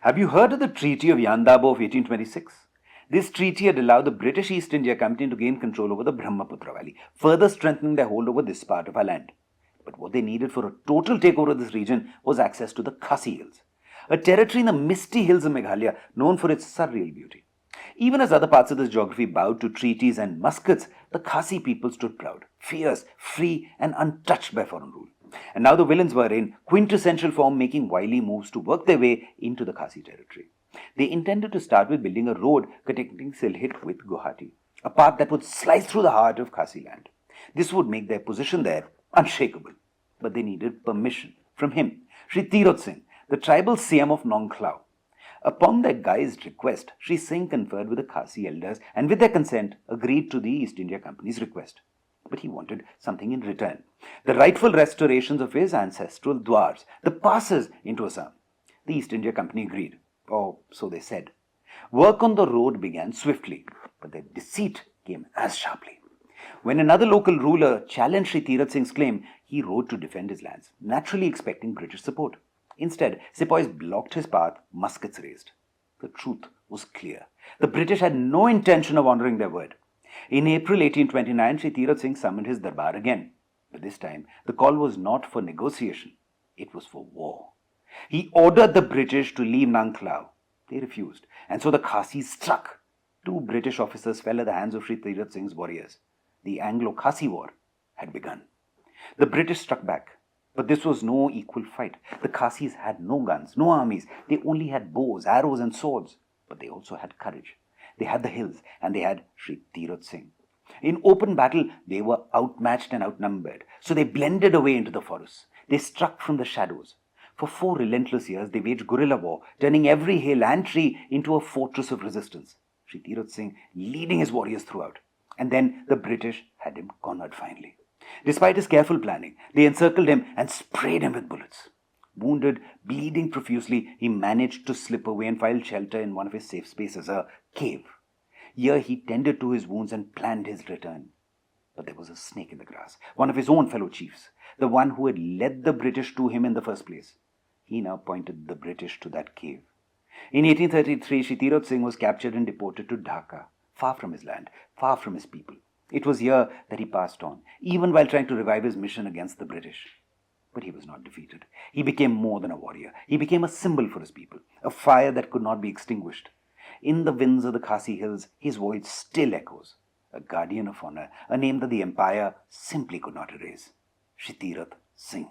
Have you heard of the Treaty of Yandabo of 1826? This treaty had allowed the British East India Company to gain control over the Brahmaputra Valley, further strengthening their hold over this part of our land. But what they needed for a total takeover of this region was access to the Khasi Hills, a territory in the misty hills of Meghalaya known for its surreal beauty. Even as other parts of this geography bowed to treaties and muskets, the Khasi people stood proud, fierce, free, and untouched by foreign rule. And now the villains were in quintessential form, making wily moves to work their way into the Khasi territory. They intended to start with building a road connecting Sylhet with Guwahati, a path that would slice through the heart of Khasi land. This would make their position there unshakable. But they needed permission from him, Shri Tirot Singh, the tribal CM of Nongklao. Upon their guide's request, Shri Singh conferred with the Khasi elders and with their consent agreed to the East India Company's request. But he wanted something in return: the rightful restorations of his ancestral dwars, the passes into Assam. The East India Company agreed, or so they said. Work on the road began swiftly, but their deceit came as sharply. When another local ruler challenged Shri Tirot Singh's claim, he rode to defend his lands, naturally expecting British support. Instead, sepoys blocked his path, muskets raised. The truth was clear. The British had no intention of honouring their word. In April 1829, Shri Tirot Singh summoned his darbar again. But this time, the call was not for negotiation. It was for war. He ordered the British to leave Nongklao. They refused, and so the Khasis struck. 2 British officers fell at the hands of Shri Tirot Singh's warriors. The Anglo-Khasi War had begun. The British struck back. But this was no equal fight. The Khasis had no guns, no armies. They only had bows, arrows, and swords. But they also had courage. They had the hills, and they had Shri Tirot Singh. In open battle, they were outmatched and outnumbered. So they blended away into the forests. They struck from the shadows. For 4 relentless years, they waged guerrilla war, turning every hill and tree into a fortress of resistance. Shri Tirot Singh leading his warriors throughout. And then the British had him cornered finally. Despite his careful planning, they encircled him and sprayed him with bullets. Wounded, bleeding profusely, he managed to slip away and find shelter in one of his safe spaces, a cave. Here he tended to his wounds and planned his return. But there was a snake in the grass, one of his own fellow chiefs, the one who had led the British to him in the first place. He now pointed the British to that cave. In 1833, Shri Tirot Singh was captured and deported to Dhaka, far from his land, far from his people. It was here that he passed on, even while trying to revive his mission against the British. But he was not defeated. He became more than a warrior. He became a symbol for his people, a fire that could not be extinguished. In the winds of the Khasi Hills, his voice still echoes, a guardian of honor, a name that the empire simply could not erase. Shri Tirot Singh.